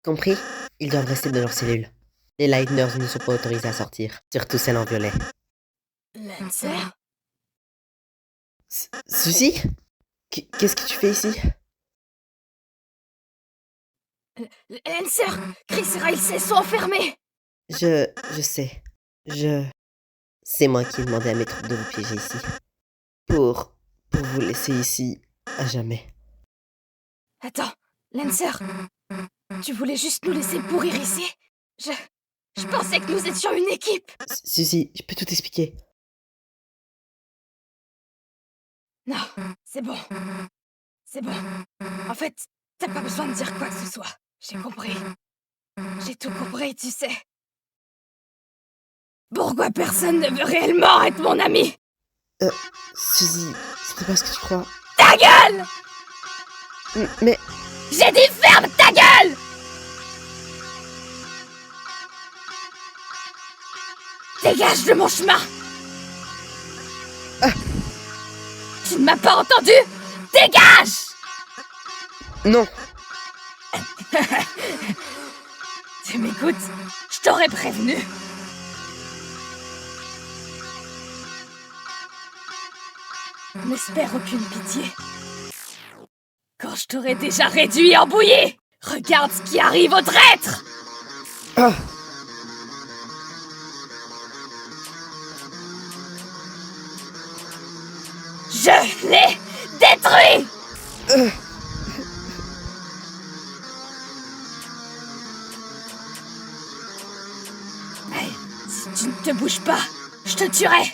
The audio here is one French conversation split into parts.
Compris? Ils doivent rester dans leur cellule. Les Lightners ne sont pas autorisés à sortir, surtout celle en violet. Lancer? Suzy? Qu'est-ce que tu fais ici? Lancer! Chris et Riley sont enfermés! Je sais. C'est moi qui ai demandé à mes troupes de vous piéger ici. Pour vous laisser ici à jamais. Attends, Lancer, tu voulais juste nous laisser pourrir ici? Je pensais que nous étions une équipe! Suzy, je peux tout expliquer. Non, c'est bon. C'est bon. En fait, t'as pas besoin de dire quoi que ce soit. J'ai compris. J'ai tout compris, tu sais. Pourquoi personne ne veut réellement être mon ami? Suzy, c'est pas ce que tu crois. Ta gueule! Mais... J'ai dit ferme ta gueule! Dégage de mon chemin! Tu ne m'as pas entendu? Dégage! Non! Tu m'écoutes? Je t'aurais prévenu. N'espère aucune pitié. Quand je t'aurais déjà réduit en bouillie! Regarde ce qui arrive aux traîtres! Ah! Je l'ai détruit! Hey, si tu ne te bouges pas, je te tuerai!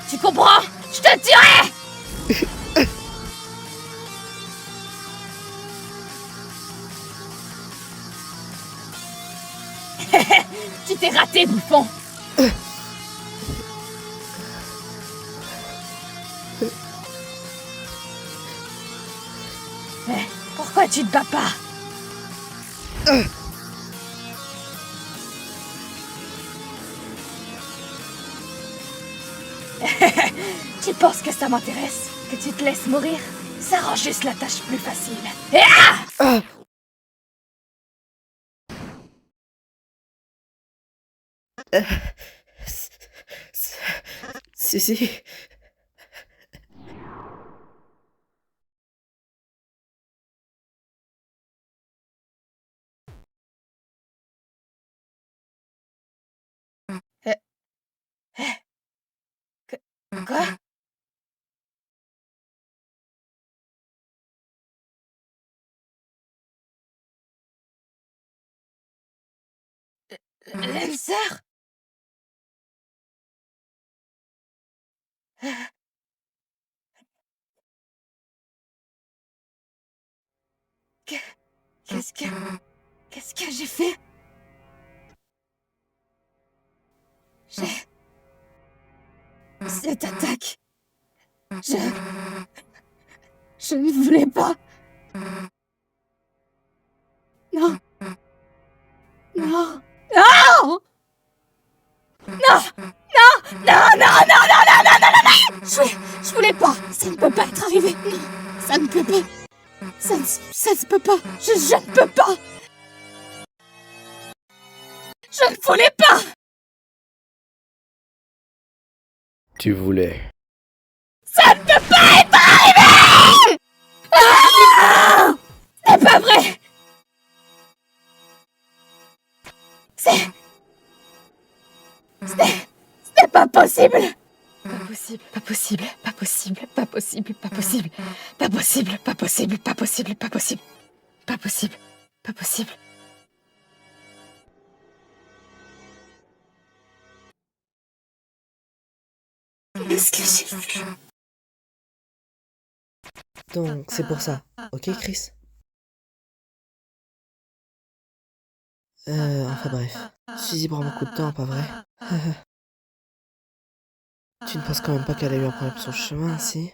Tu comprends? Je te tuerai! Tu t'es raté, bouffon! Pourquoi tu te bats pas? Tu penses que ça m'intéresse? Que tu te laisses mourir? Ça rend juste la tâche plus facile. Ah! Suzy... Quoi? Lancer? Qu'est-ce que j'ai fait? Cette attaque... Je ne voulais pas... Non... Non... Non! Non! Non! Non! Non! Non! Non! Non! Non! Non! Non! Je voulais pas! Ça ne peut pas être arrivé! Non! Ça ne peut pas! Ça ne peut pas! Je ne peux pas! Je ne voulais pas! Tu voulais. Ça ne peut pas être arrivé! Ah! C'est pas vrai! C'était pas possible! Pas possible, pas possible, pas possible, pas possible, pas possible, pas possible, pas possible, pas possible, pas possible, pas possible, pas possible. Qu'est-ce que j'ai fait? Donc, c'est pour ça. Ok, Chris? Enfin bref. Suzy prend beaucoup de temps, pas vrai? Tu ne penses quand même pas qu'elle a eu un problème sur le chemin, si?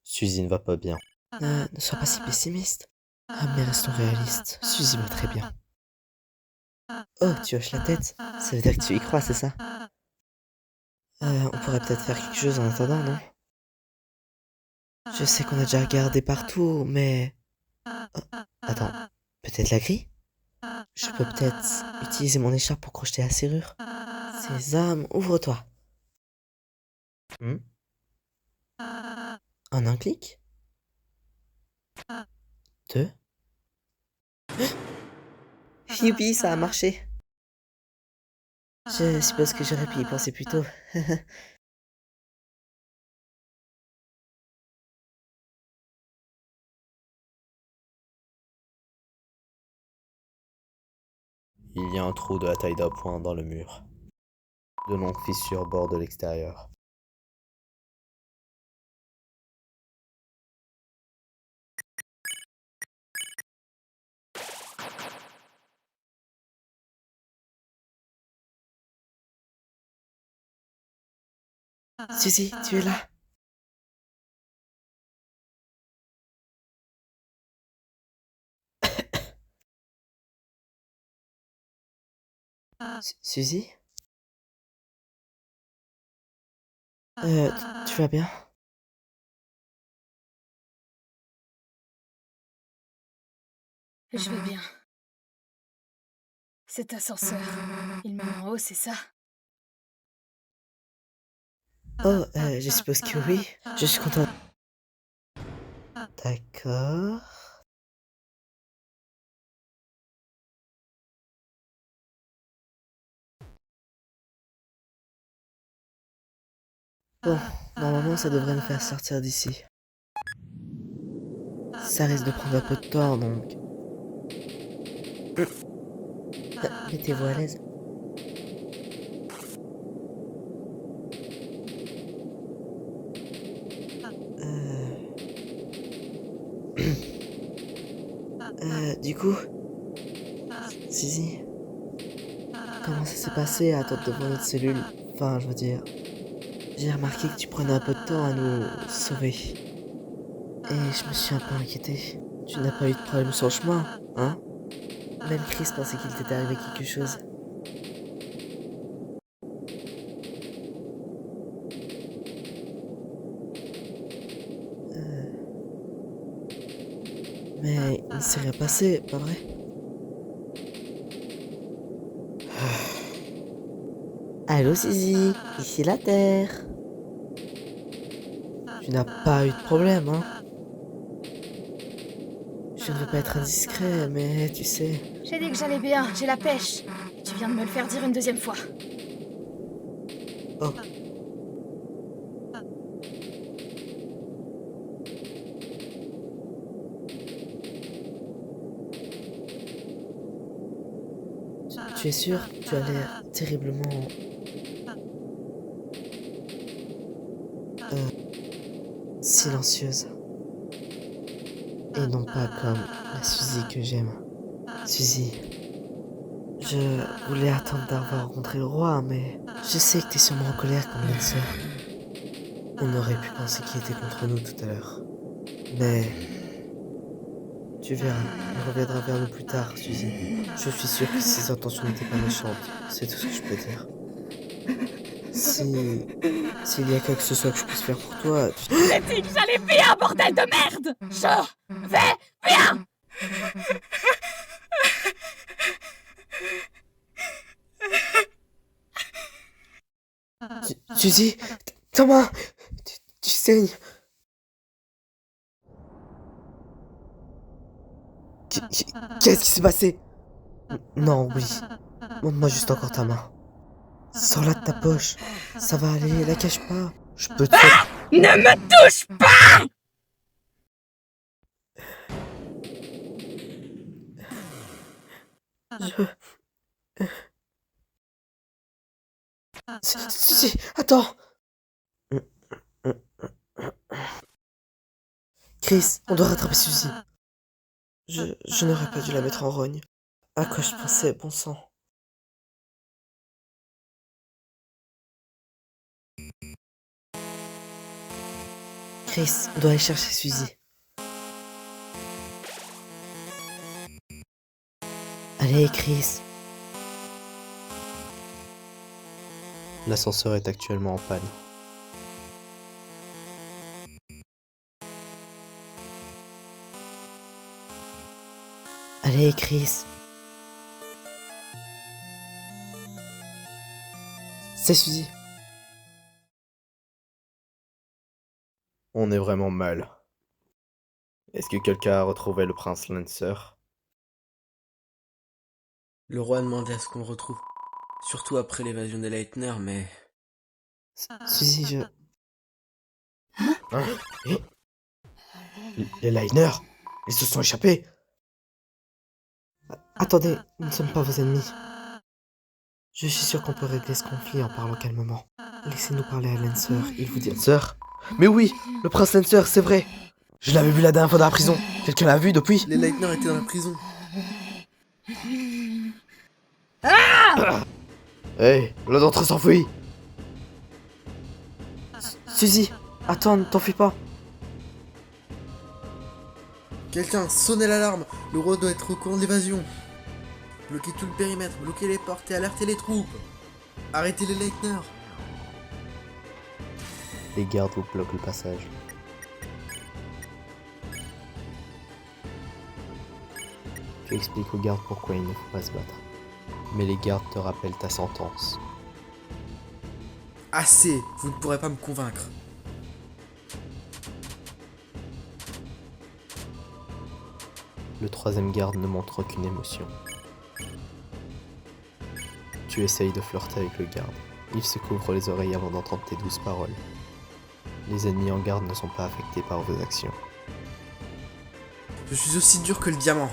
Suzy ne va pas bien. Ne sois pas si pessimiste. Ah mais restons réalistes, Suzy va très bien. Oh, tu hoches la tête, ça veut dire que tu y crois, c'est ça? On pourrait peut-être faire quelque chose en attendant, non? Je sais qu'on a déjà regardé partout, mais... Oh, attends, peut-être la grille? Je peux peut-être utiliser mon écharpe pour crocheter la serrure. Sésame, ouvre-toi. Hmm? En un clic? Deux? Youpi, ça a marché. Je suppose que j'aurais pu y penser plus tôt. Il y a un trou de la taille d'un poing dans le mur. De longues fissures bordent l'extérieur. Suzy, tu es là? Suzy? Tu vas bien? Je vais bien. Cet ascenseur, il me met en haut, c'est ça? Oh, je suppose que oui. Je suis content. D'accord. Bon, normalement ça devrait nous faire sortir d'ici. Ça risque de prendre un peu de temps, donc... Mettez-vous à l'aise. Euh... du coup... Zizi, comment ça s'est passé à attendre devant notre cellule? Enfin, je veux dire... J'ai remarqué que tu prenais un peu de temps à nous sauver. Et je me suis un peu inquiété. Tu n'as pas eu de problème sur le chemin, hein? Même Chris pensait qu'il t'était arrivé quelque chose. Mais il ne s'est rien passé, pas vrai? Allô Zizi, ici la Terre. Tu n'as pas eu de problème, hein? Je ne veux pas être indiscret, mais tu sais... J'ai dit que j'allais bien, j'ai la pêche. Tu viens de me le faire dire une deuxième fois. Oh, tu es sûr? Tu as l'air terriblement... silencieuse. Et non pas comme la Suzy que j'aime. Suzy, je voulais attendre d'avoir rencontré le roi, mais je sais que t'es sûrement en colère comme notre sœur. On aurait pu penser qu'il était contre nous tout à l'heure. Mais tu verras, il reviendra vers nous plus tard, Suzy. Je suis sûr que ses intentions n'étaient pas méchantes, c'est tout ce que je peux dire. S'il y a quoi que ce soit que je puisse faire pour toi, J'ai dit que j'allais bien, bordel de merde! Je vais bien! Suzy, Thomas, tu saignes. Qu'est-ce qui s'est passé? Non, oui. Montre-moi juste encore ta main. Sors-la de ta poche. Ça va aller, la cache pas. Je peux te... Ne me touche pas! Si, attends. Chris, on doit rattraper Suzy. Je n'aurais pas dû la mettre en rogne. À quoi je pensais, bon sang. Chris, on doit aller chercher Suzy. Allez, Chris. L'ascenseur est actuellement en panne. Allez, Chris. C'est Suzy. On est vraiment mal. Est-ce que quelqu'un a retrouvé le prince Lancer? Le roi a demandé à ce qu'on le retrouve. Surtout après l'évasion des Leitner, mais... Suzy, je... Hein? Eh? Les Leitner? Ils se sont échappés! Attendez, nous ne sommes pas vos ennemis. Je suis sûr qu'on peut régler ce conflit en parlant calmement. Laissez-nous parler à Lancer, il vous dit... Lancer? Mais oui! Le prince Lancer, c'est vrai! Je l'avais vu la dernière fois dans la prison! Quelqu'un l'a vu depuis? Les Leitner étaient dans la prison. Hey! L'un d'entre eux s'enfuit! Suzy, attends, ne t'enfuis pas. Quelqu'un, sonnez l'alarme. Le roi doit être au courant de l'évasion. Bloquez tout le périmètre, bloquez les portes et alertez les troupes. Arrêtez les Leitner. Les gardes vous bloquent le passage. Tu expliques aux gardes pourquoi il ne faut pas se battre. Mais les gardes te rappellent ta sentence. Assez, vous ne pourrez pas me convaincre. Le troisième garde ne montre aucune émotion. Tu essayes de flirter avec le garde. Il se couvre les oreilles avant d'entendre tes douces paroles. Les ennemis en garde ne sont pas affectés par vos actions. Je suis aussi dur que le diamant.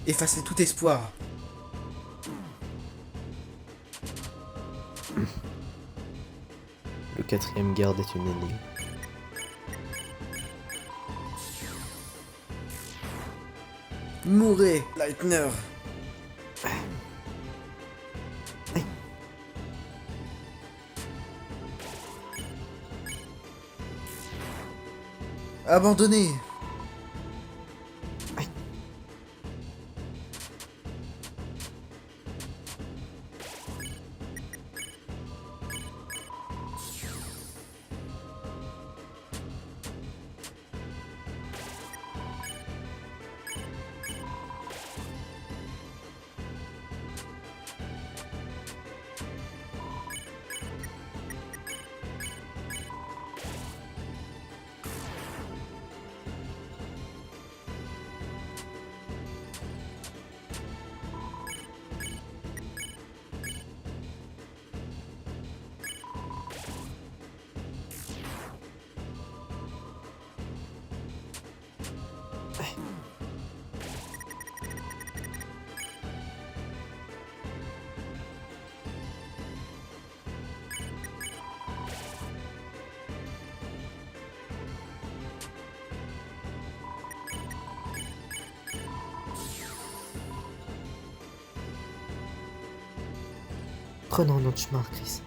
Effacez tout espoir. Le quatrième garde est une énigme. Mourez, Leitner. Abandonnez. Prenons notre chemin, Chris.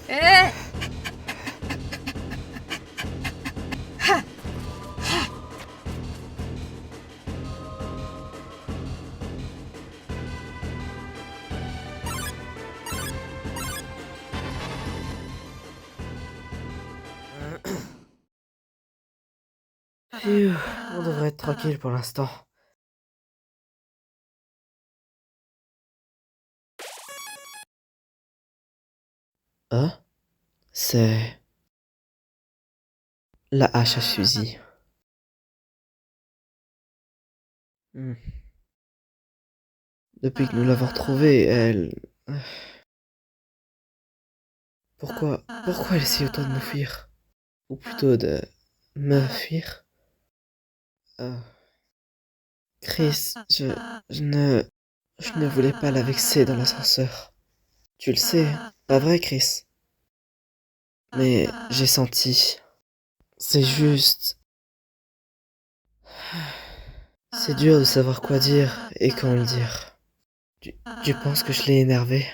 Eh! Phew, on devrait être tranquille pour l'instant. Hein? C'est... la hache à Suzy. Hmm. Depuis que nous l'avons retrouvée, elle... Pourquoi elle essaie autant de nous fuir? ou plutôt de me fuir. Euh, Chris, je ne voulais pas la vexer dans l'ascenseur. Tu le sais, pas vrai, Chris? Mais j'ai senti. C'est juste. C'est dur de savoir quoi dire et quand le dire. Tu penses que je l'ai énervé?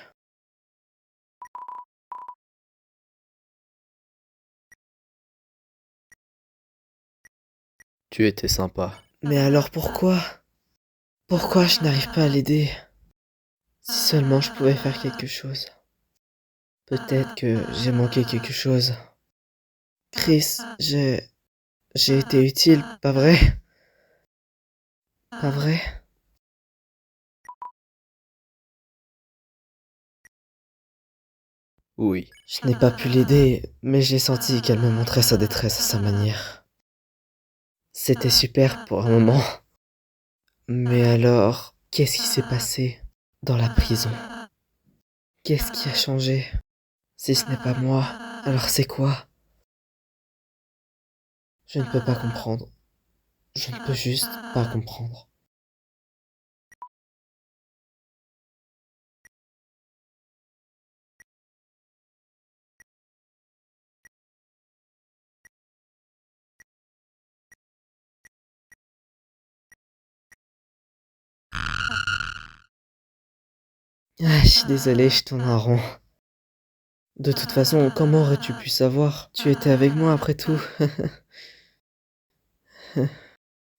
Tu étais sympa. Mais alors pourquoi? Pourquoi je n'arrive pas à l'aider? Si seulement je pouvais faire quelque chose. Peut-être que j'ai manqué quelque chose. Chris, j'ai été utile, pas vrai? Pas vrai? Oui. Je n'ai pas pu l'aider, mais j'ai senti qu'elle me montrait sa détresse à sa manière. C'était super pour un moment. Mais alors, qu'est-ce qui s'est passé dans la prison? Qu'est-ce qui a changé? Si ce n'est pas moi, alors c'est quoi? Je ne peux pas comprendre. Je ne peux juste pas comprendre. Ah, je suis désolé, je tourne en rond. De toute façon, comment aurais-tu pu savoir? Tu étais avec moi après tout.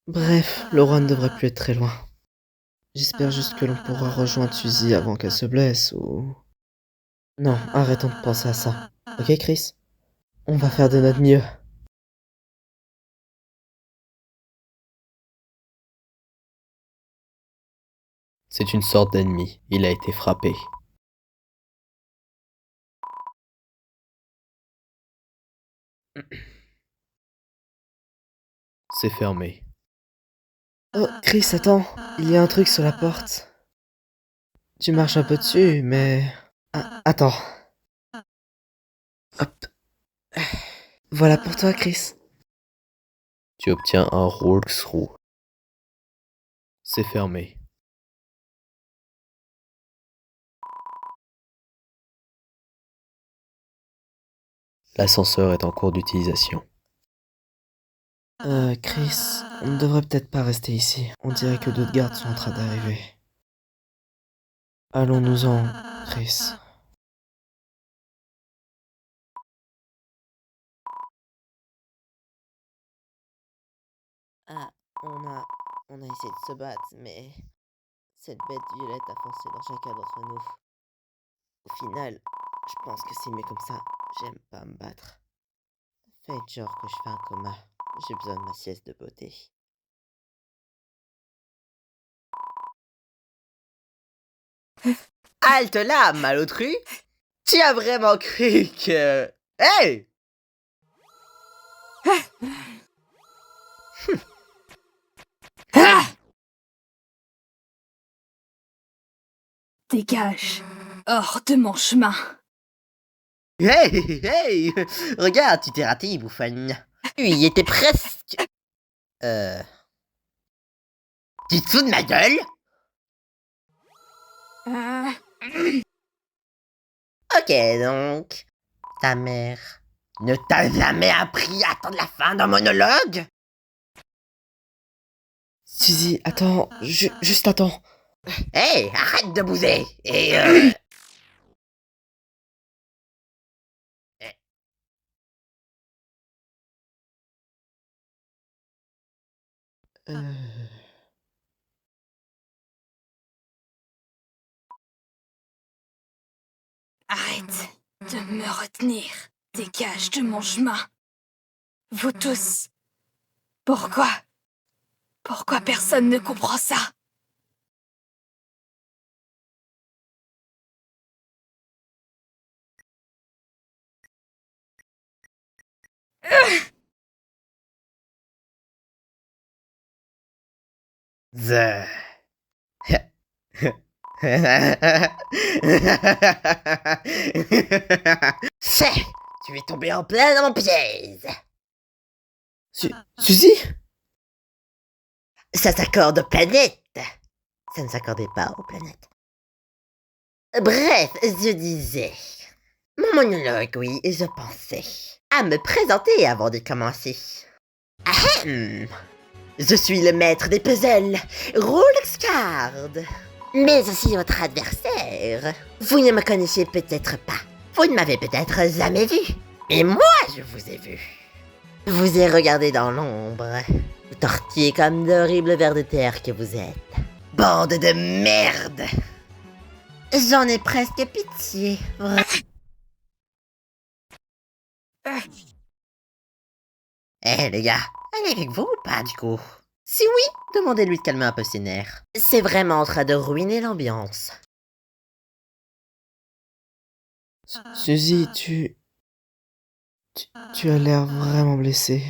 Bref, Laura ne devrait plus être très loin. J'espère juste que l'on pourra rejoindre Suzy avant qu'elle se blesse ou... Non, arrêtons de penser à ça. Ok, Chris? On va faire de notre mieux. C'est une sorte d'ennemi. Il a été frappé. C'est fermé. Oh, Chris, attends. Il y a un truc sur la porte. Tu marches un peu dessus, mais... Ah, attends. Hop. Voilà pour toi, Chris. Tu obtiens un Rollsrough. C'est fermé. L'ascenseur est en cours d'utilisation. Chris, on ne devrait peut-être pas rester ici. On dirait que d'autres gardes sont en train d'arriver. Allons-nous-en, Chris. Ah, on a essayé de se battre, mais cette bête violette a foncé dans chacun d'entre nous. Au final, je pense que c'est mieux comme ça. J'aime pas me battre. Faites genre que je fais un coma. J'ai besoin de ma sieste de beauté. Halte là, malotru! Tu as vraiment cru que... Hey! Dégage. Hors de mon chemin. Hey! Hey! Regarde, tu t'es raté, bouffonne. Tu y étais presque... Tu te fous de ma gueule? Ok, donc... Ta mère ne t'a jamais appris à attendre la fin d'un monologue? Suzy, attends, juste attends. Hey! Arrête de bouser! Et Euh... Arrête de me retenir. Dégage de mon chemin. Vous tous. Pourquoi? Pourquoi personne ne comprend ça? The... C'est... Tu Tu es tombé en plein dans mon piège. Suzy? Ça s'accorde aux planètes. Ça ne s'accordait pas aux planètes. Bref, je disais... Mon monologue, oui, je pensais à me présenter avant de commencer. Ahem. Je suis le maître des puzzles, Rolexcard. Mais aussi votre adversaire. Vous ne me connaissez peut-être pas. Vous ne m'avez peut-être jamais vu. Et moi, je vous ai vu. Je vous ai regardé dans l'ombre. Tortillé comme d'horribles vers de terre que vous êtes. Bande de merde. J'en ai presque pitié. Les gars, elle est avec vous ou pas du coup? Si oui, demandez-lui de calmer un peu ses nerfs. C'est vraiment en train de ruiner l'ambiance. Suzy, tu as l'air vraiment blessée.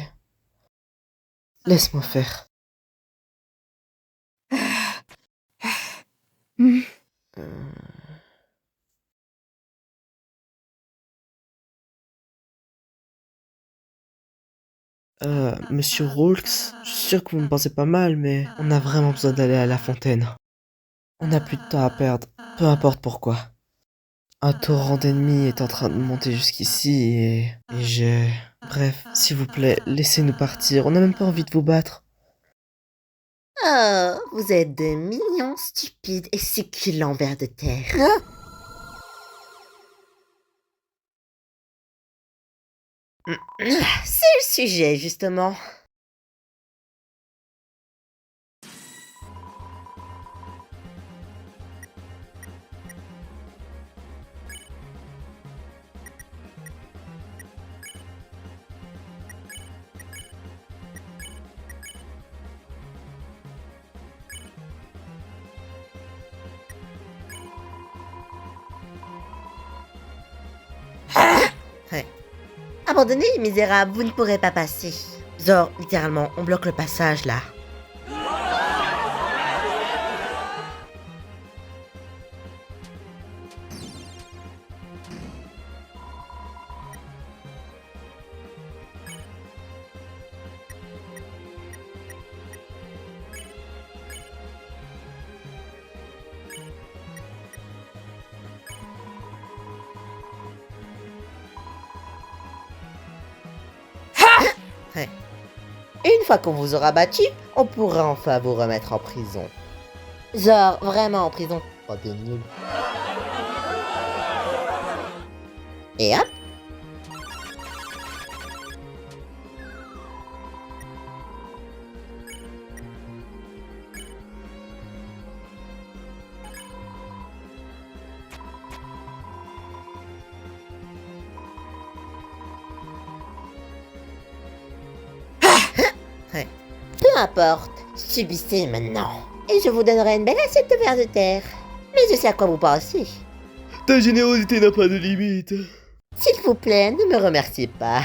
Laisse-moi faire. Monsieur Roulx, je suis sûr que vous me pensez pas mal, mais on a vraiment besoin d'aller à la fontaine. On n'a plus de temps à perdre, peu importe pourquoi. Un torrent d'ennemis est en train de monter jusqu'ici et je... Bref, s'il vous plaît, laissez-nous partir, on n'a même pas envie de vous battre. Oh, vous êtes de mignons, stupides et succulents vers de terre. C'est le sujet, justement. Ouais. Abandonnez, misérable, vous ne pourrez pas passer. Genre, littéralement, on bloque le passage, là. Ouais. Une fois qu'on vous aura battu, on pourra enfin vous remettre en prison. Genre, vraiment en prison. Oh, t'es nul. Et hop. Ouais. Peu importe, subissez maintenant. Et je vous donnerai une belle assiette de vers de terre. Mais je sais à quoi vous pensez. Ta générosité n'a pas de limite. S'il vous plaît, ne me remerciez pas.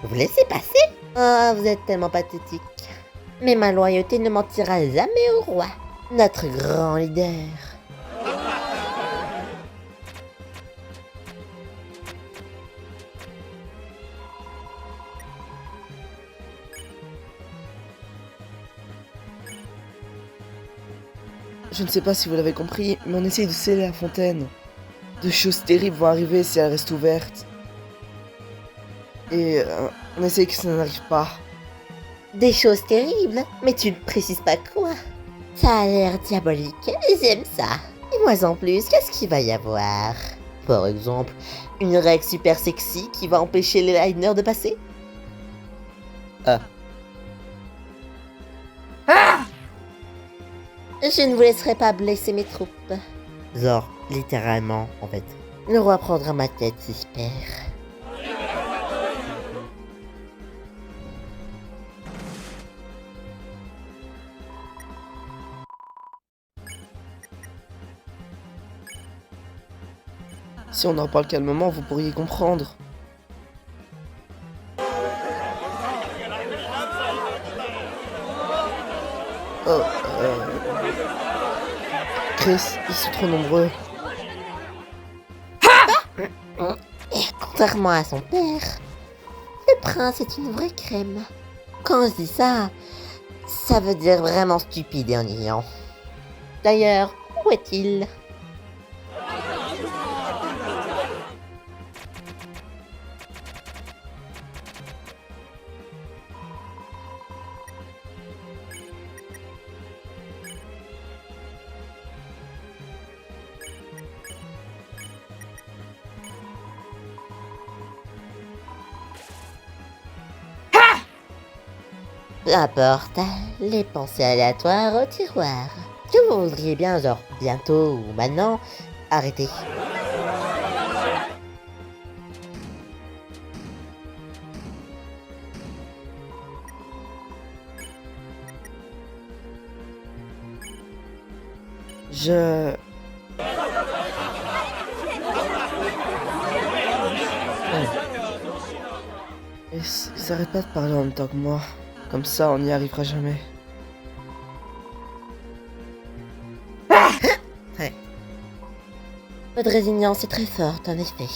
Vous laissez passer? Oh, vous êtes tellement pathétique. Mais ma loyauté ne mentira jamais au roi, notre grand leader. Je ne sais pas si vous l'avez compris, mais on essaye de sceller la fontaine. De choses terribles vont arriver si elle reste ouverte. Et on essaye que ça n'arrive pas. Des choses terribles? Mais tu ne précises pas quoi? Ça a l'air diabolique, j'aime ça. Et moi en plus, qu'est-ce qu'il va y avoir? Par exemple, une règle super sexy qui va empêcher les liners de passer? Je ne vous laisserai pas blesser mes troupes. Genre, littéralement, en fait. Le roi prendra ma tête, j'espère. Si on en parle calmement, vous pourriez comprendre. Oh, Chris, ils sont trop nombreux. Et contrairement à son père, le prince est une vraie crème. Quand on se dit ça, ça veut dire vraiment stupide et ennuyant. D'ailleurs, où est-il? Peu importe, les pensées aléatoires au tiroir. Que vous voudriez bien, genre bientôt ou maintenant, arrêtez. Je... Ils arrêtent pas de parler en même temps que moi. Comme ça, on n'y arrivera jamais. Votre résilience est très forte, en effet.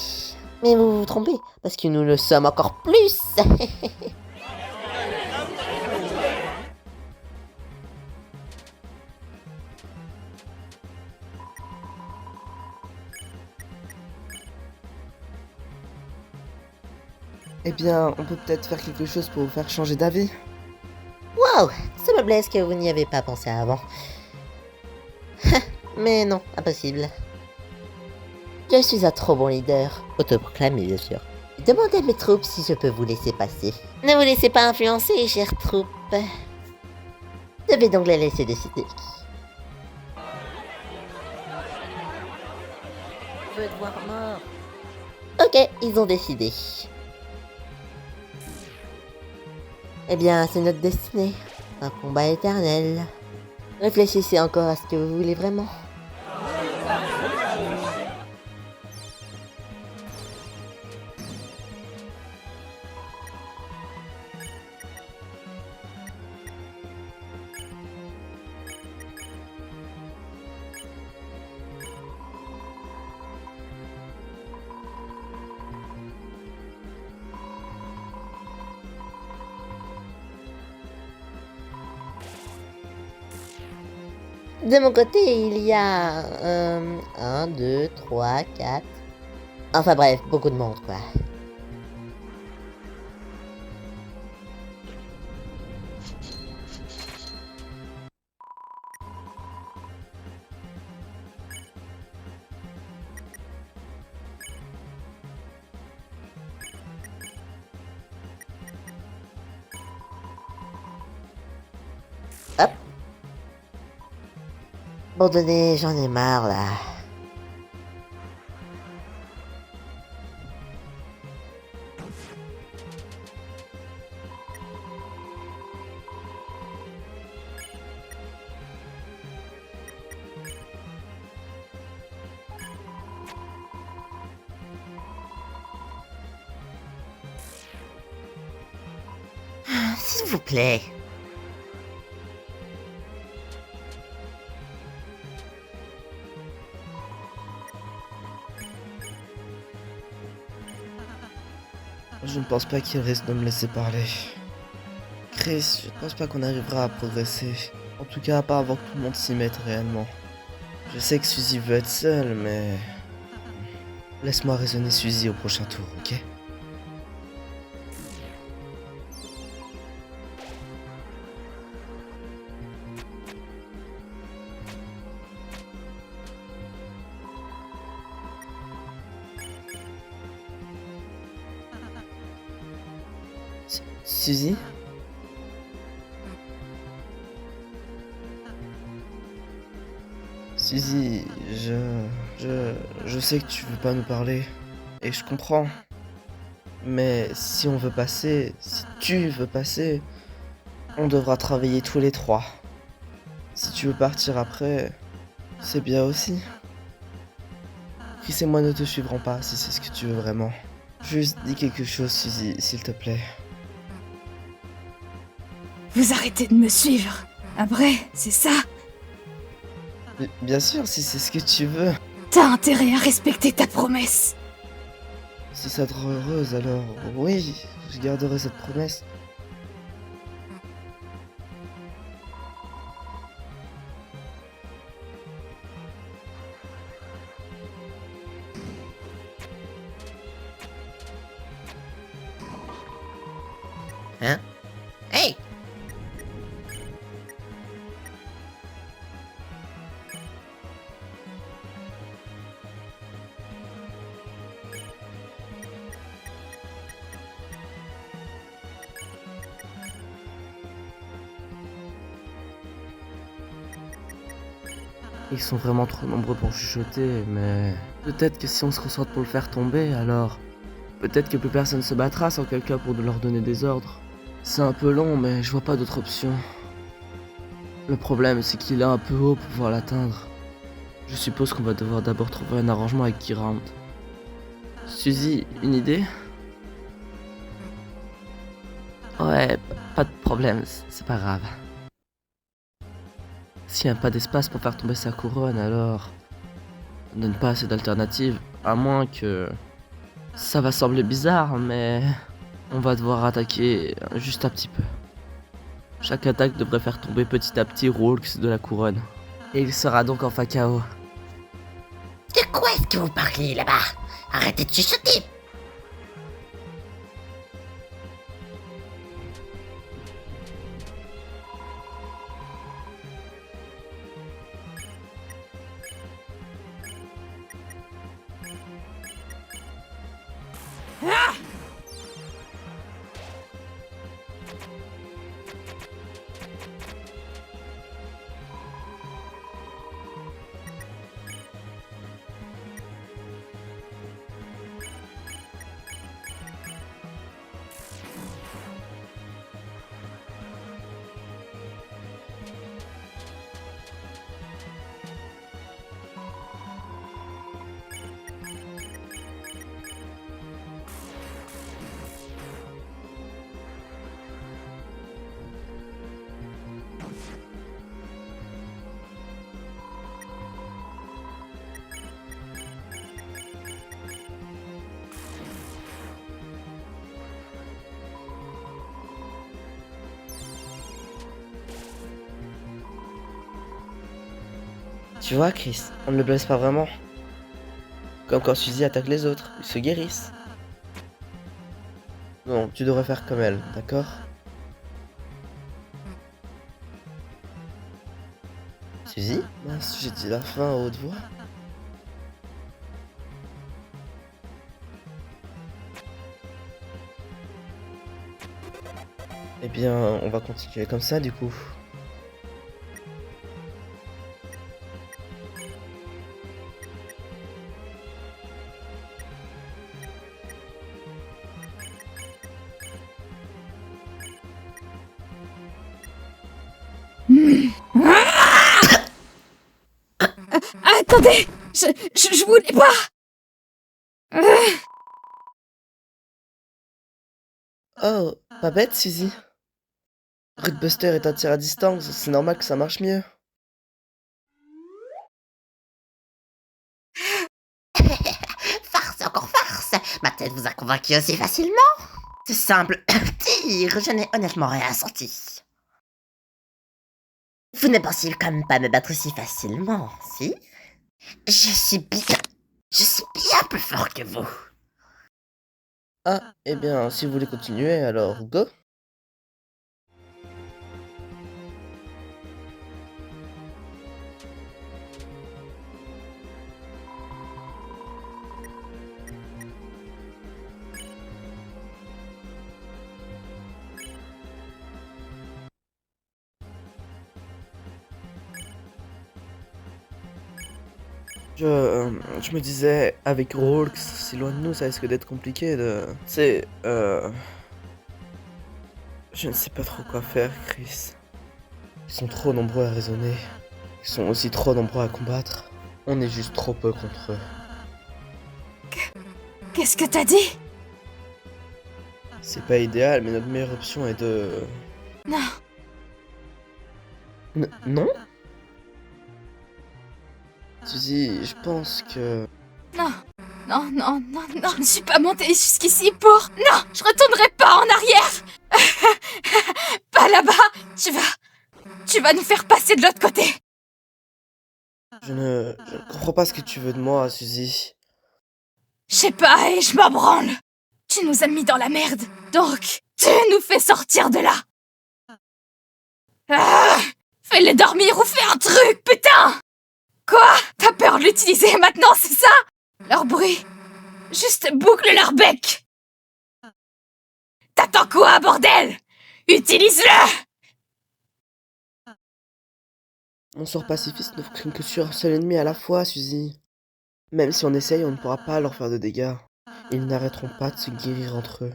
Mais vous vous trompez, parce que nous le sommes encore plus. Eh bien, on peut peut-être faire quelque chose pour vous faire changer d'avis. Wow, ça me blesse que vous n'y avez pas pensé avant. Mais non, impossible. Je suis un trop bon leader, autoproclamé bien sûr. Demandez à mes troupes si je peux vous laisser passer. Ne vous laissez pas influencer, chères troupes. Je vais donc les laisser décider. Je veux te voir mort. Ok, ils ont décidé. Eh bien, c'est notre destinée. Un combat éternel. Réfléchissez encore à ce que vous voulez vraiment. De mon côté, il y a 1, 2, 3, 4... Enfin bref, beaucoup de monde, quoi. Hop. Abandonné, j'en ai marre, là. S'il vous plaît. Je ne pense pas qu'il risque de me laisser parler. Chris, je ne pense pas qu'on arrivera à progresser. En tout cas, pas avant que tout le monde s'y mette réellement. Je sais que Suzy veut être seule, mais... Laisse-moi raisonner Suzy au prochain tour, ok? Suzy? Suzy, je sais que tu veux pas nous parler, et je comprends. Mais si on veut passer, si tu veux passer, on devra travailler tous les trois. Si tu veux partir après, c'est bien aussi. Chris et moi ne te suivrons pas si c'est ce que tu veux vraiment. Juste dis quelque chose, Suzy, s'il te plaît. Vous arrêtez de me suivre. Après, c'est ça. Bien sûr, si c'est ce que tu veux. T'as intérêt à respecter ta promesse. Si ça te rend heureuse, alors oui, je garderai cette promesse. Hein? Hey! Ils sont vraiment trop nombreux pour chuchoter, mais... Peut-être que si on se concentre pour le faire tomber, alors... Peut-être que plus personne se battra sans quelqu'un pour leur donner des ordres. C'est un peu long, mais je vois pas d'autre option. Le problème, c'est qu'il est un peu haut pour pouvoir l'atteindre. Je suppose qu'on va devoir d'abord trouver un arrangement avec Kirand. Suzy, une idée? Ouais, pas de problème, c'est pas grave. S'il n'y a pas d'espace pour faire tomber sa couronne, alors... On donne pas assez d'alternatives, à moins que... Ça va sembler bizarre, mais... On va devoir attaquer juste un petit peu. Chaque attaque devrait faire tomber petit à petit Rourke de la couronne. Et il sera donc enfin KO. De quoi est-ce que vous parlez là-bas? Arrêtez de chuchoter! Tu vois, Chris, on ne le blesse pas vraiment. Comme quand Suzy attaque les autres, ils se guérissent. Non, tu devrais faire comme elle, d'accord? Suzy? Mince, j'ai dit la fin à haute voix. Eh bien, on va continuer comme ça du coup. Attendez, je voulais pas. Oh, pas bête, Suzy. Rootbuster est un tir à distance, c'est normal que ça marche mieux. Farce, encore farce! Ma tête vous a convaincu aussi facilement? Ce simple tir, je n'ai honnêtement rien senti. Vous ne pensiez quand même pas me battre si facilement, si? Je suis bien plus fort que vous. Ah, eh bien, si vous voulez continuer, alors go. Je me disais, avec Rourke, si loin de nous, ça risque d'être compliqué de... C'est, Je ne sais pas trop quoi faire, Chris. Ils sont trop nombreux à raisonner. Ils sont aussi trop nombreux à combattre. On est juste trop peu contre eux. Qu'est-ce que t'as dit? C'est pas idéal, mais notre meilleure option est de... Non. Non? Suzy, je pense que... Non. Non, non, non, non. Je ne suis pas montée jusqu'ici pour... Non, je retournerai pas en arrière. Pas là-bas. Tu vas nous faire passer de l'autre côté. Je ne comprends pas ce que tu veux de moi, Suzy. Je sais pas et je m'en branle. Tu nous as mis dans la merde. Donc, tu nous fais sortir de là. Ah, fais-les dormir ou fais un truc, putain! Quoi? T'as peur de l'utiliser maintenant, c'est ça? Leur bruit. Juste boucle leur bec. T'attends quoi, bordel? Utilise-le! Mon sort pacifiste ne fonctionne que sur un seul ennemi à la fois, Suzy. Même si on essaye, on ne pourra pas leur faire de dégâts. Ils n'arrêteront pas de se guérir entre eux.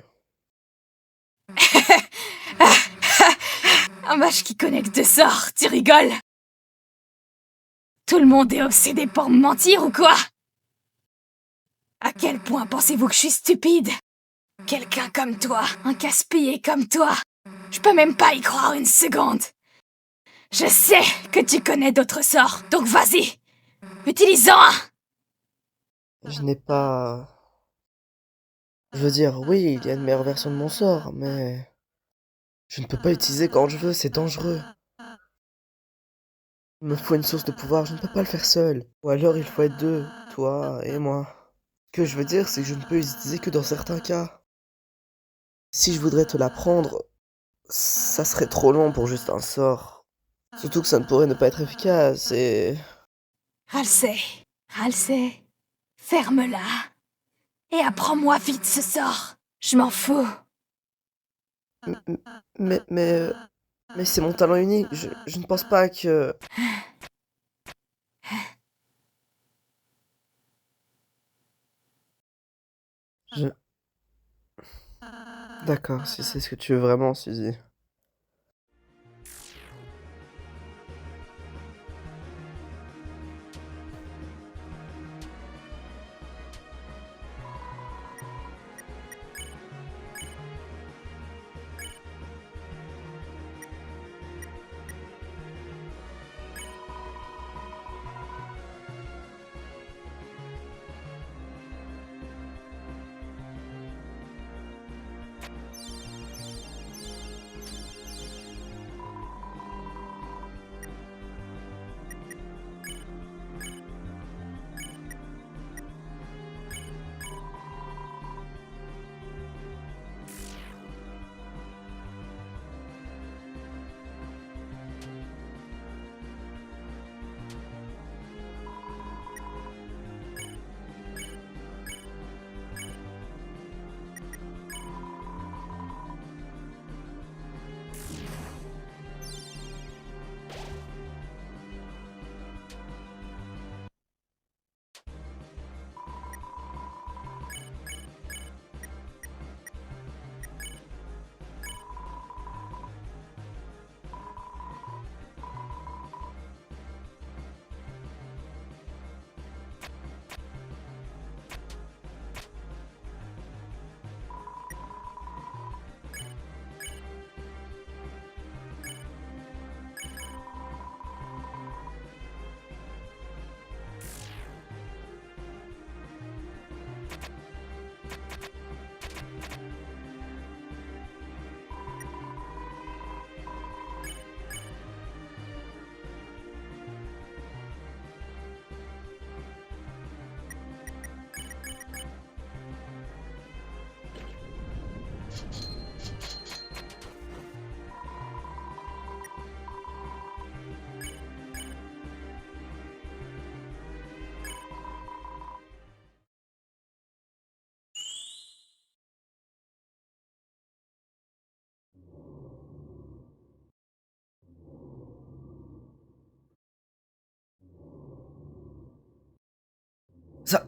Un mage qui connaît que deux sorts, tu rigoles? Tout le monde est obsédé pour me mentir ou quoi? À quel point pensez-vous que je suis stupide? Quelqu'un comme toi, un casse-pied comme toi, je peux même pas y croire une seconde. Je sais que tu connais d'autres sorts, donc vas-y, utilise-en un! Je n'ai pas... Je veux dire, oui, il y a une meilleure version de mon sort, mais... Je ne peux pas l'utiliser quand je veux, c'est dangereux. Il me faut une source de pouvoir, je ne peux pas le faire seul. Ou alors il faut être deux, toi et moi. Ce que je veux dire, c'est que je ne peux les utiliser que dans certains cas. Si je voudrais te l'apprendre, ça serait trop long pour juste un sort. Surtout que ça ne pourrait ne pas être efficace et... Halsey, ferme-la. Et apprends-moi vite ce sort. Je m'en fous. Mais c'est mon talent unique, je ne pense pas que... Je... D'accord, si c'est ce que tu veux vraiment, Suzy.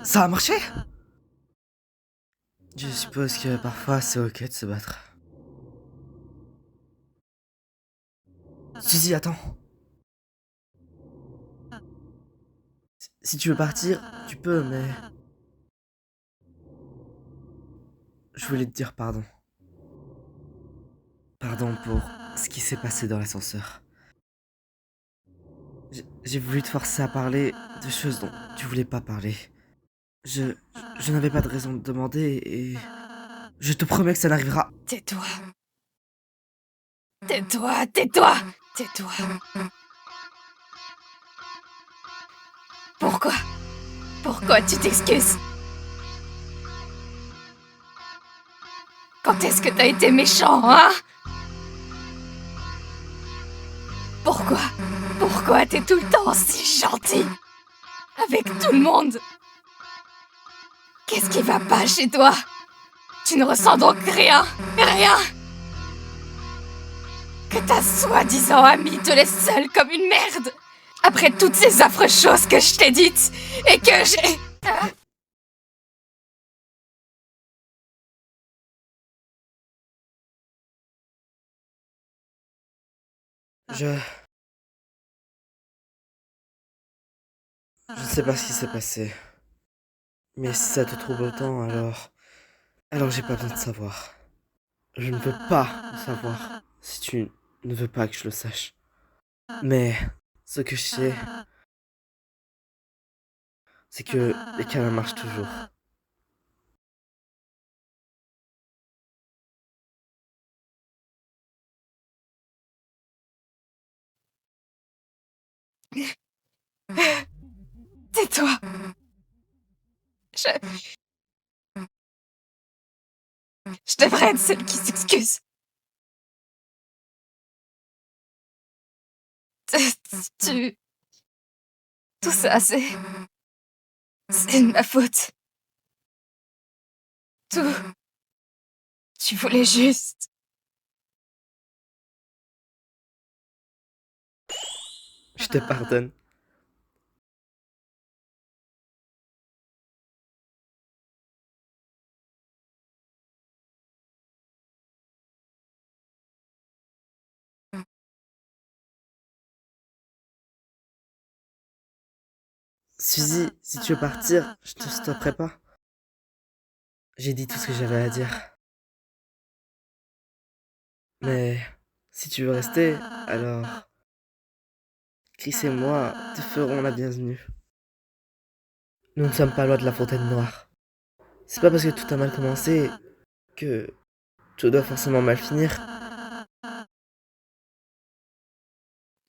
Ça a marché? Je suppose que parfois c'est ok de se battre. Suzy, attends. Si tu veux partir, tu peux, mais... je voulais te dire pardon. Pardon pour ce qui s'est passé dans l'ascenseur. J'ai voulu te forcer à parler de choses dont tu voulais pas parler. Je, je n'avais pas de raison de demander et je te promets que ça n'arrivera. Tais-toi. Tais-toi, tais-toi, tais-toi. Pourquoi? Pourquoi tu t'excuses? Quand est-ce que t'as été méchant, hein? Pourquoi? Pourquoi t'es tout le temps si gentil? Avec tout le monde? Qu'est-ce qui va pas chez toi? Tu ne ressens donc rien? Rien? Que ta soi-disant amie te laisse seule comme une merde? Après toutes ces affreuses choses que je t'ai dites et que j'ai... Je ne sais pas ce qui s'est passé. Mais si ça te trouble autant, alors j'ai pas besoin de savoir. Je ne veux pas le savoir si tu ne veux pas que je le sache. Mais ce que je sais, c'est que les câlins marchent toujours. Tais-toi. Je devrais être celle qui s'excuse. Tu... Tout ça, c'est de ma faute. Tout. Tu voulais juste... Je te pardonne. Suzy, si tu veux partir, je te stopperai pas. J'ai dit tout ce que j'avais à dire. Mais si tu veux rester, alors Chris et moi te ferons la bienvenue. Nous ne sommes pas loin de la Fontaine Noire. C'est pas parce que tout a mal commencé que tout doit forcément mal finir.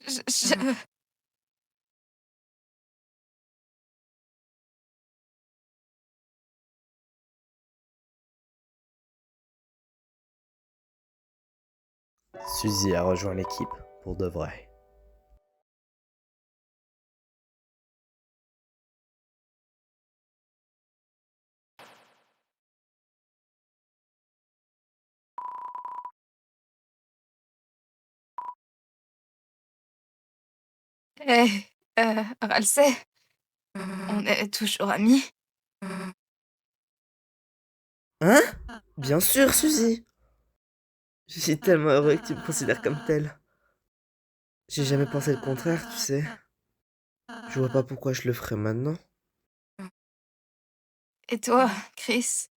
Je... Suzy a rejoint l'équipe pour de vrai. Eh, Ralsei, on est toujours amis. Hein? Bien sûr, Suzy. Je suis tellement heureux que tu me considères comme tel. J'ai jamais pensé le contraire, tu sais. Je vois pas pourquoi je le ferais maintenant. Et toi, Chris?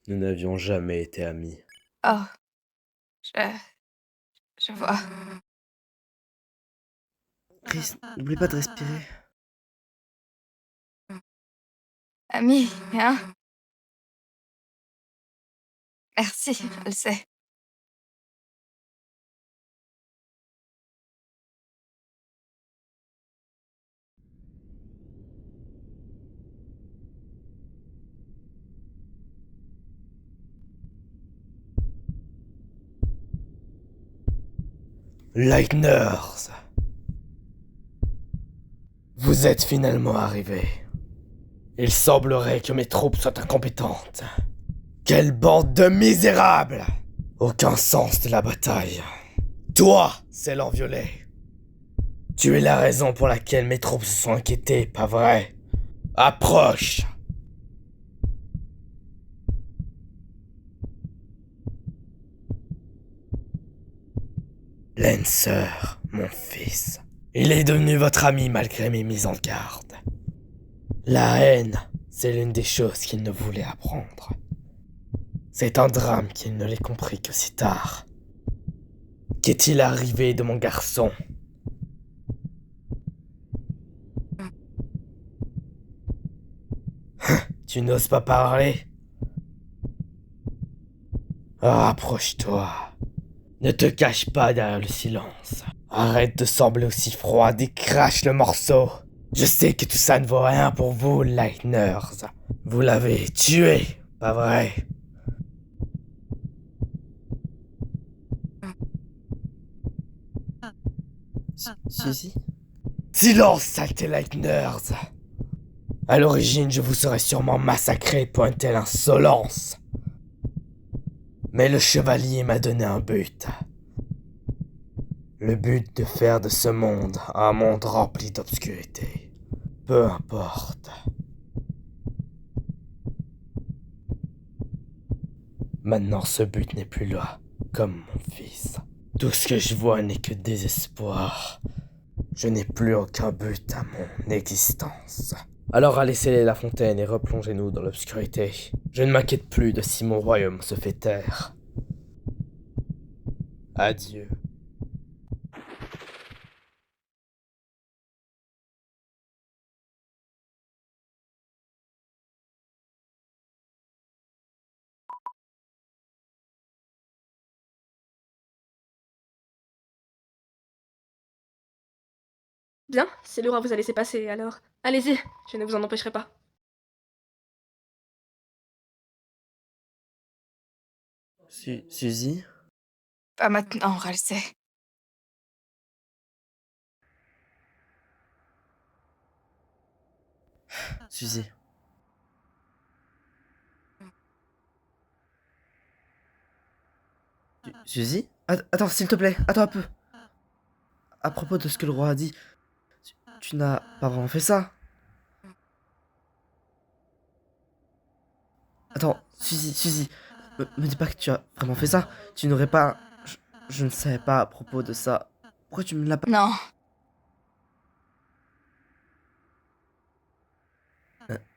Nous n'avions jamais été amis. Oh, je... je vois. Chris, n'oublie pas de respirer. Amis, hein? Merci, Ralsei. Lightners! Vous êtes finalement arrivés. Il semblerait que mes troupes soient incompétentes. Quelle bande de misérables! Aucun sens de la bataille. Toi, celle en violet. Tu es la raison pour laquelle mes troupes se sont inquiétées, pas vrai? Approche! Lancer, mon fils. Il est devenu votre ami malgré mes mises en garde. La haine, c'est l'une des choses qu'il ne voulait apprendre. C'est un drame qu'il ne l'ait compris que si tard. Qu'est-il arrivé de mon garçon? Tu n'oses pas parler? Approche-toi. Ne te cache pas derrière le silence. Arrête de sembler aussi froid et crache le morceau. Je sais que tout ça ne vaut rien pour vous, Lightners. Vous l'avez tué, pas vrai? Suzy? Silence, saleté Lightners! À l'origine, je vous serais sûrement massacré pour une telle insolence. Mais le chevalier m'a donné un but. Le but de faire de ce monde un monde rempli d'obscurité. Peu importe. Maintenant, ce but n'est plus là, comme mon fils. Tout ce que je vois n'est que désespoir. Je n'ai plus aucun but à mon existence. Alors allez sceller la fontaine et replongez-nous dans l'obscurité. Je ne m'inquiète plus de si mon royaume se fait taire. Adieu. Bien, si le roi vous a laissé passer, alors allez-y, je ne vous en empêcherai pas. Suzy? Pas maintenant, Ralsei. Suzy. Suzy? Attends, s'il te plaît, attends un peu. À propos de ce que le roi a dit, tu n'as pas vraiment fait ça. Attends, Suzy, me dis pas que tu as vraiment fait ça. Tu n'aurais pas... Je ne savais pas à propos de ça. Pourquoi tu me l'as pas... Non.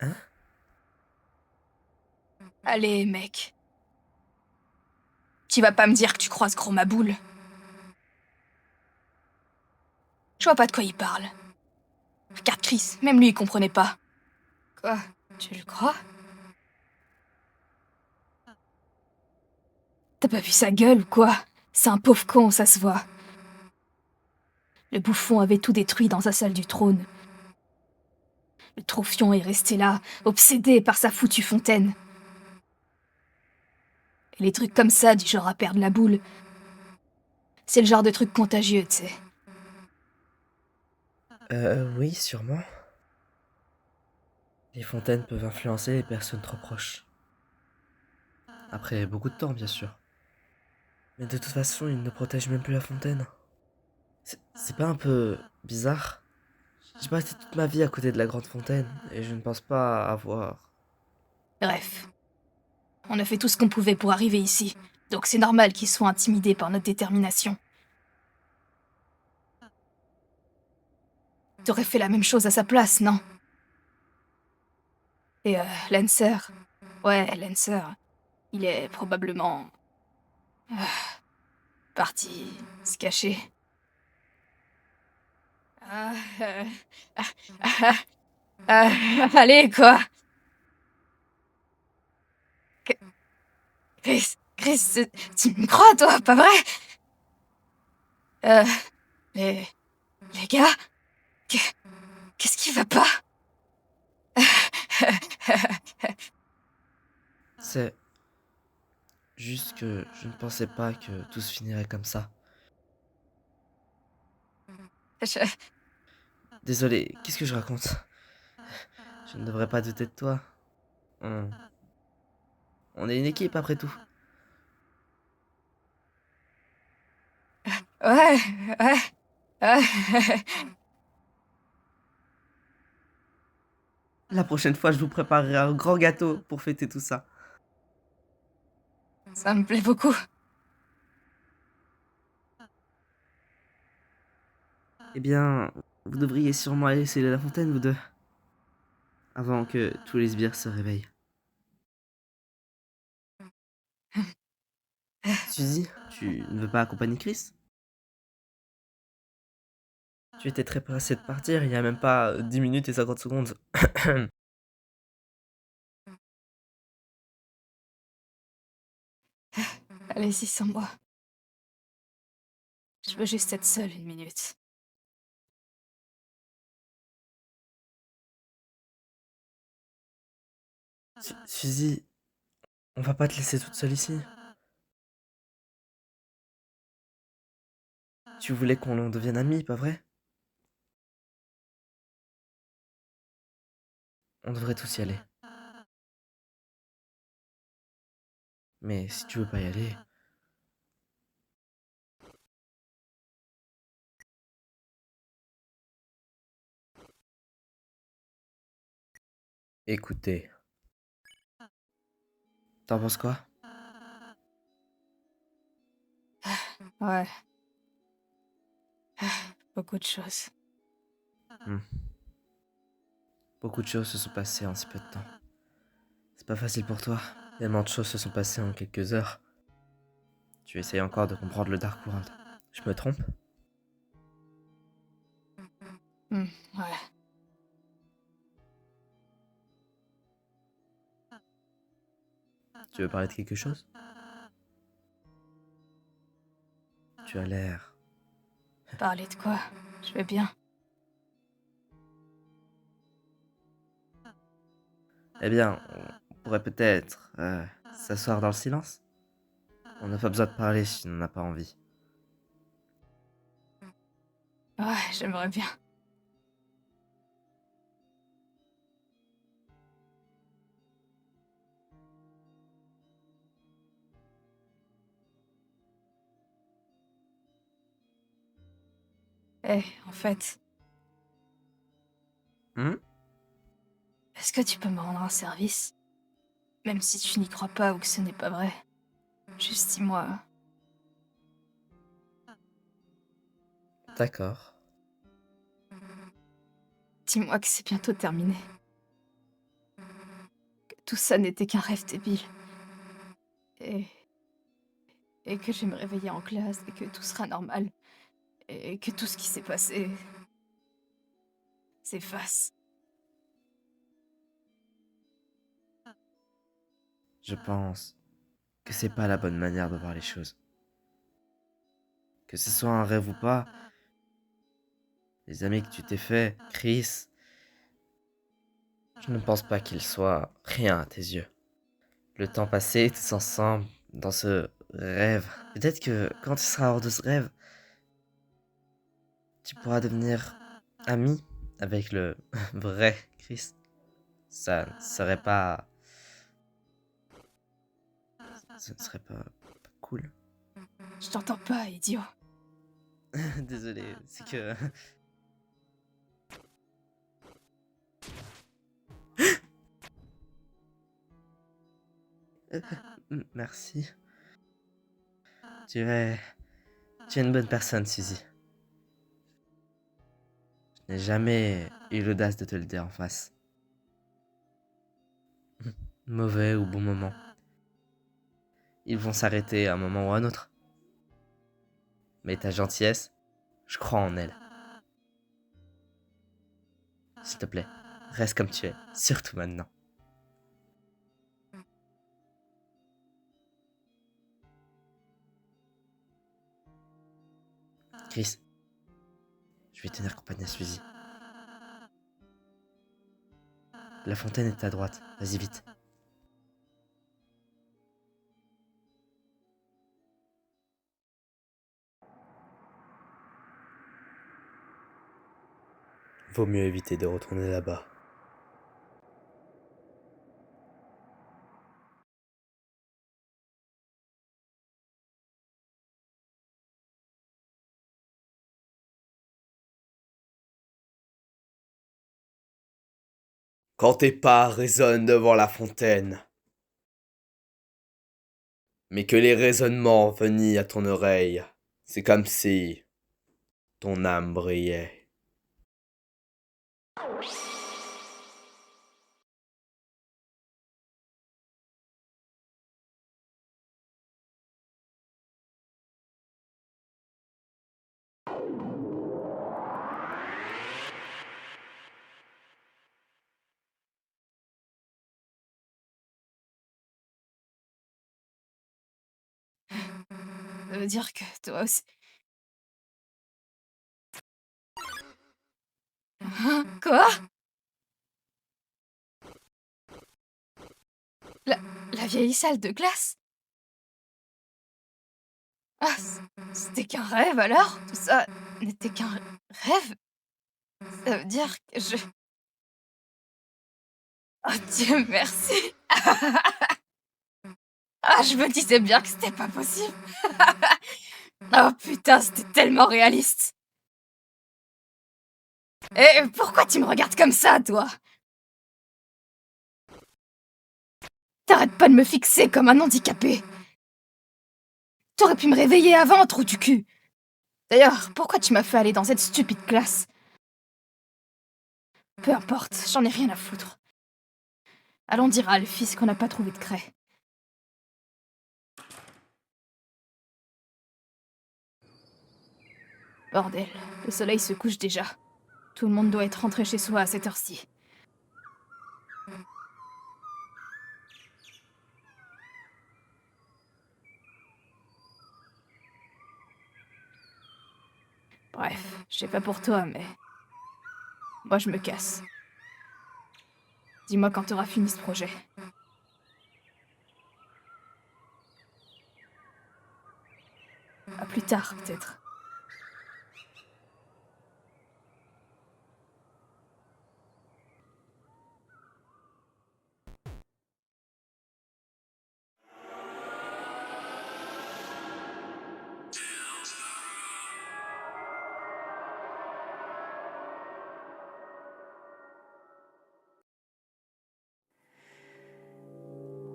Hein? Allez, mec. Tu vas pas me dire que tu crois ce gros maboule. Je vois pas de quoi il parle. Regarde Chris, même lui il comprenait pas. Quoi? Tu le crois? T'as pas vu sa gueule ou quoi? C'est un pauvre con, ça se voit. Le bouffon avait tout détruit dans sa salle du trône. Le Trophion est resté là, obsédé par sa foutue fontaine. Et les trucs comme ça, du genre à perdre la boule, c'est le genre de truc contagieux, tu sais. Oui, sûrement. Les fontaines peuvent influencer les personnes trop proches. Après beaucoup de temps, bien sûr. Mais de toute façon, ils ne protègent même plus la fontaine. C'est pas un peu bizarre? J'ai passé toute ma vie à côté de la grande fontaine, et je ne pense pas avoir... Bref. On a fait tout ce qu'on pouvait pour arriver ici, donc c'est normal qu'ils soient intimidés par notre détermination. T'aurais fait la même chose à sa place, non? Et Lancer... Ouais, Lancer... Il est probablement... parti se cacher. Allez, quoi! Chris, tu me crois, toi, pas vrai? Les gars? Qu'est-ce qui va pas? C'est juste que je ne pensais pas que tout se finirait comme ça. Je... Désolé, qu'est-ce que je raconte? Je ne devrais pas douter de toi. On est une équipe après tout. Ouais. La prochaine fois, je vous préparerai un grand gâteau pour fêter tout ça. Ça me plaît beaucoup. Eh bien, vous devriez sûrement aller sceller la fontaine, vous deux. Avant que tous les sbires se réveillent. Suzy, tu ne veux pas accompagner Chris? Tu étais très pressé de partir il y a même pas 10 minutes et 50 secondes. Allez-y sans moi. Je veux juste être seule 1 minute. Suzy, on va pas te laisser toute seule ici. Tu voulais qu'on devienne amis, pas vrai? On devrait tous y aller. Mais si tu veux pas y aller... Écoutez, t'en penses quoi? Ouais. Beaucoup de choses. Beaucoup de choses se sont passées en si peu de temps. C'est pas facile pour toi. Tellement de choses se sont passées en quelques heures. Tu essayes encore de comprendre le Dark World. Je me trompe? Ouais. Tu veux parler de quelque chose? Tu as l'air... Parler de quoi? Je vais bien. Eh bien, on pourrait peut-être s'asseoir dans le silence. On n'a pas besoin de parler si on n'a pas envie. Ouais, j'aimerais bien. En fait, est-ce que tu peux me rendre un service? Même si tu n'y crois pas ou que ce n'est pas vrai. Juste dis-moi. D'accord. Dis-moi que c'est bientôt terminé. Que tout ça n'était qu'un rêve débile. Et... Et que je vais me réveiller en classe et que tout sera normal. Et que tout ce qui s'est passé... s'efface. Je pense que c'est pas la bonne manière de voir les choses. Que ce soit un rêve ou pas, les amis que tu t'es fait, Chris, je ne pense pas qu'ils soient rien à tes yeux. Le temps passé tous ensemble dans ce rêve. Peut-être que quand tu seras hors de ce rêve, tu pourras devenir ami avec le vrai Chris. Ça ne serait pas... Ce ne serait pas cool. Je t'entends pas, idiot. Désolé, c'est que... Merci. Tu es une bonne personne, Suzy. Je n'ai jamais eu l'audace de te le dire en face. Mauvais ou bon moment. Ils vont s'arrêter à un moment ou à un autre. Mais ta gentillesse, je crois en elle. S'il te plaît, reste comme tu es, surtout maintenant. Chris, je vais tenir compagnie à Suzy. La fontaine est à droite, vas-y vite. Vaut mieux éviter de retourner là-bas. Quand tes pas résonnent devant la fontaine, mais que les raisonnements venissent à ton oreille, c'est comme si ton âme brillait. Ça veut dire que toi aussi... Hein? Quoi? La... la vieille salle de classe? Ah, c'était qu'un rêve alors? Tout ça n'était qu'un rêve? Ça veut dire que je... Oh Dieu merci! Ah, je me disais bien que c'était pas possible! Oh putain, c'était tellement réaliste! Et pourquoi tu me regardes comme ça, toi? T'arrêtes pas de me fixer comme un handicapé! T'aurais pu me réveiller avant, trou du cul! D'ailleurs, pourquoi tu m'as fait aller dans cette stupide classe? Peu importe, j'en ai rien à foutre. Allons dire à Alphys qu'on n'a pas trouvé de craie. Bordel, le soleil se couche déjà. Tout le monde doit être rentré chez soi à cette heure-ci. Bref, je sais pas pour toi, mais... moi, je me casse. Dis-moi quand t'auras fini ce projet. À plus tard, peut-être.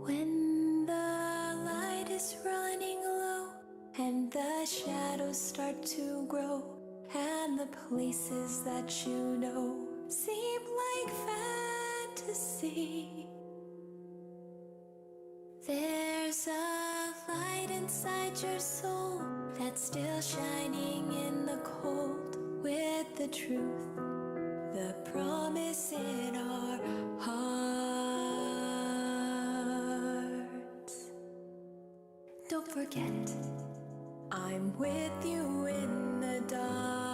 When the light is running low and the shadows start to grow and the places that you know seem like fantasy, there's a light inside your soul that's still shining in the cold with the truth, the promise in our hearts. Don't forget, I'm with you in the dark.